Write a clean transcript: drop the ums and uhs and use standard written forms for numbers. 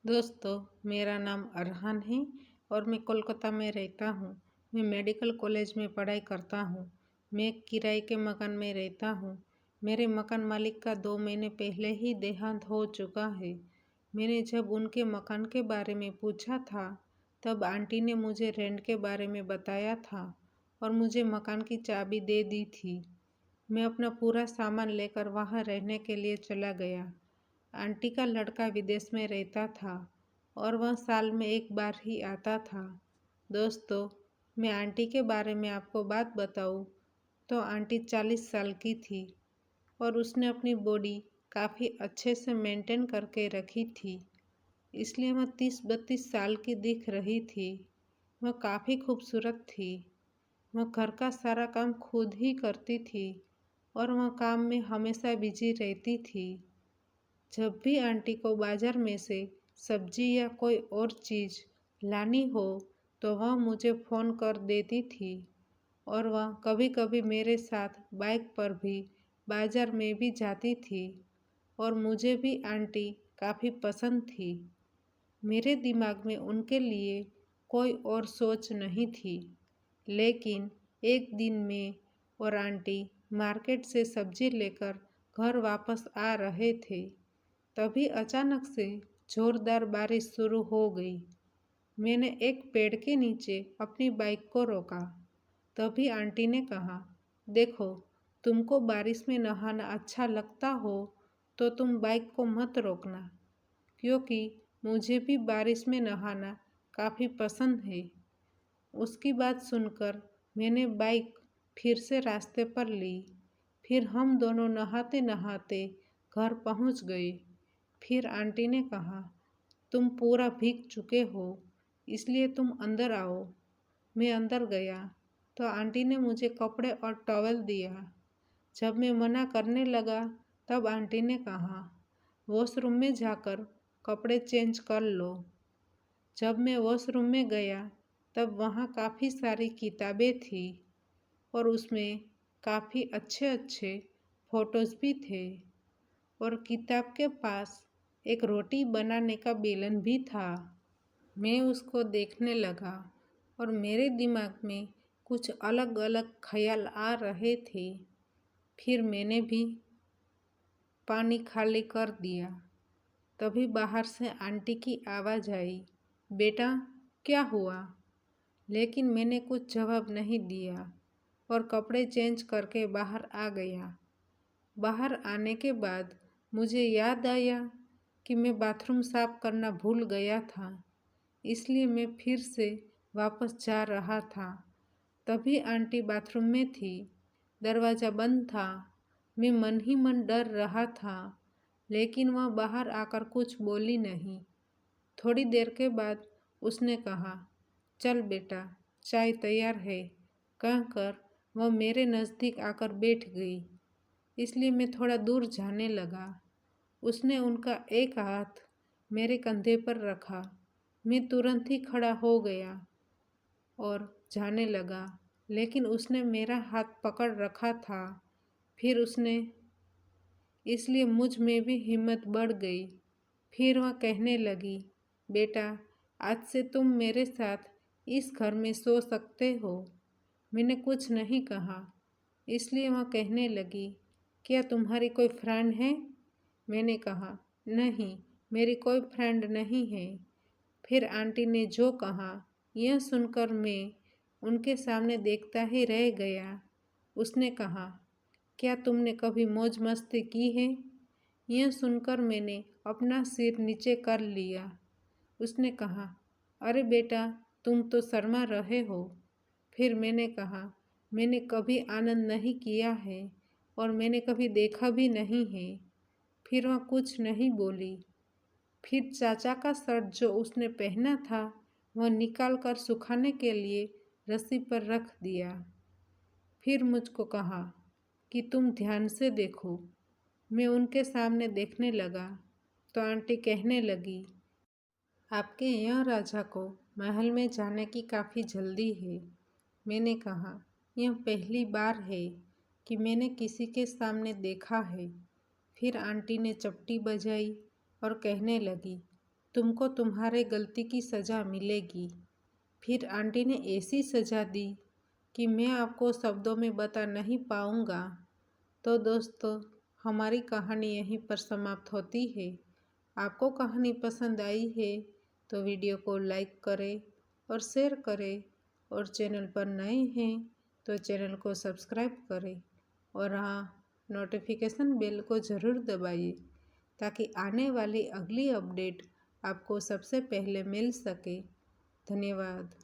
दोस्तों, मेरा नाम अरहान है और मैं कोलकाता में रहता हूँ। मैं मेडिकल कॉलेज में पढ़ाई करता हूँ। मैं एक किराए के मकान में रहता हूँ। मेरे मकान मालिक का 2 महीने पहले ही देहांत हो चुका है। मैंने जब उनके मकान के बारे में पूछा था, तब आंटी ने मुझे रेंट के बारे में बताया था और मुझे मकान की चाबी दे दी थी। मैं अपना पूरा सामान लेकर वहाँ रहने के लिए चला गया। आंटी का लड़का विदेश में रहता था और वह साल में एक बार ही आता था। दोस्तों, मैं आंटी के बारे में आपको बात बताऊं तो आंटी 40 साल की थी और उसने अपनी बॉडी काफ़ी अच्छे से मेंटेन करके रखी थी, इसलिए वह 30-32 साल की दिख रही थी। वह काफ़ी खूबसूरत थी। वह घर का सारा काम खुद ही करती थी और वह काम में हमेशा बिजी रहती थी। जब भी आंटी को बाजार में से सब्जी या कोई और चीज़ लानी हो तो वह मुझे फ़ोन कर देती थी और वह कभी-कभी मेरे साथ बाइक पर भी बाजार में भी जाती थी और मुझे भी आंटी काफ़ी पसंद थी। मेरे दिमाग में उनके लिए कोई और सोच नहीं थी। लेकिन एक दिन मैं और आंटी मार्केट से सब्जी लेकर घर वापस आ रहे थे। तभी अचानक से जोरदार बारिश शुरू हो गई। मैंने एक पेड़ के नीचे अपनी बाइक को रोका। तभी आंटी ने कहा, देखो, तुमको बारिश में नहाना अच्छा लगता हो तो तुम बाइक को मत रोकना, क्योंकि मुझे भी बारिश में नहाना काफ़ी पसंद है। उसकी बात सुनकर मैंने बाइक फिर से रास्ते पर ली। फिर हम दोनों नहाते नहाते घर पहुंच गए। फिर आंटी ने कहा, तुम पूरा भीग चुके हो, इसलिए तुम अंदर आओ। मैं अंदर गया तो आंटी ने मुझे कपड़े और टॉवल दिया। जब मैं मना करने लगा तब आंटी ने कहा, वॉशरूम में जाकर कपड़े चेंज कर लो। जब मैं वॉशरूम में गया तब वहाँ काफ़ी सारी किताबें थी और उसमें काफ़ी अच्छे अच्छे फ़ोटोज़ भी थे और किताब के पास एक रोटी बनाने का बेलन भी था। मैं उसको देखने लगा और मेरे दिमाग में कुछ अलग अलग ख्याल आ रहे थे। फिर मैंने भी पानी खाली कर दिया। तभी बाहर से आंटी की आवाज़ आई, बेटा, क्या हुआ? लेकिन मैंने कुछ जवाब नहीं दिया और कपड़े चेंज करके बाहर आ गया। बाहर आने के बाद मुझे याद आया कि मैं बाथरूम साफ करना भूल गया था, इसलिए मैं फिर से वापस जा रहा था। तभी आंटी बाथरूम में थी। दरवाज़ा बंद था। मैं मन ही मन डर रहा था, लेकिन वह बाहर आकर कुछ बोली नहीं। थोड़ी देर के बाद उसने कहा, चल बेटा, चाय तैयार है, कहकर वह मेरे नज़दीक आकर बैठ गई। इसलिए मैं थोड़ा दूर जाने लगा। उसने उनका एक हाथ मेरे कंधे पर रखा। मैं तुरंत ही खड़ा हो गया और जाने लगा, लेकिन उसने मेरा हाथ पकड़ रखा था। फिर उसने इसलिए मुझ में भी हिम्मत बढ़ गई। फिर वह कहने लगी, बेटा, आज से तुम मेरे साथ इस घर में सो सकते हो। मैंने कुछ नहीं कहा। इसलिए वह कहने लगी, क्या तुम्हारी कोई फ्रेंड है? मैंने कहा, नहीं, मेरी कोई फ्रेंड नहीं है। फिर आंटी ने जो कहा, यह सुनकर मैं उनके सामने देखता ही रह गया। उसने कहा, क्या तुमने कभी मौज मस्ती की है? यह सुनकर मैंने अपना सिर नीचे कर लिया। उसने कहा, अरे बेटा, तुम तो शर्मा रहे हो। फिर मैंने कहा, मैंने कभी आनंद नहीं किया है और मैंने कभी देखा भी नहीं है। फिर वह कुछ नहीं बोली। फिर चाचा का शर्ट जो उसने पहना था वह निकाल कर सुखाने के लिए रस्सी पर रख दिया। फिर मुझको कहा कि तुम ध्यान से देखो। मैं उनके सामने देखने लगा तो आंटी कहने लगी, आपके यहाँ राजा को महल में जाने की काफ़ी जल्दी है। मैंने कहा, यह पहली बार है कि मैंने किसी के सामने देखा है। फिर आंटी ने चपटी बजाई और कहने लगी, तुमको तुम्हारे गलती की सज़ा मिलेगी। फिर आंटी ने ऐसी सज़ा दी कि मैं आपको शब्दों में बता नहीं पाऊँगा। तो दोस्तों, हमारी कहानी यहीं पर समाप्त होती है। आपको कहानी पसंद आई है तो वीडियो को लाइक करें और शेयर करें, और चैनल पर नए हैं तो चैनल को सब्सक्राइब करें, और हाँ, नोटिफिकेशन बेल को ज़रूर दबाइए ताकि आने वाली अगली अपडेट आपको सबसे पहले मिल सके। धन्यवाद।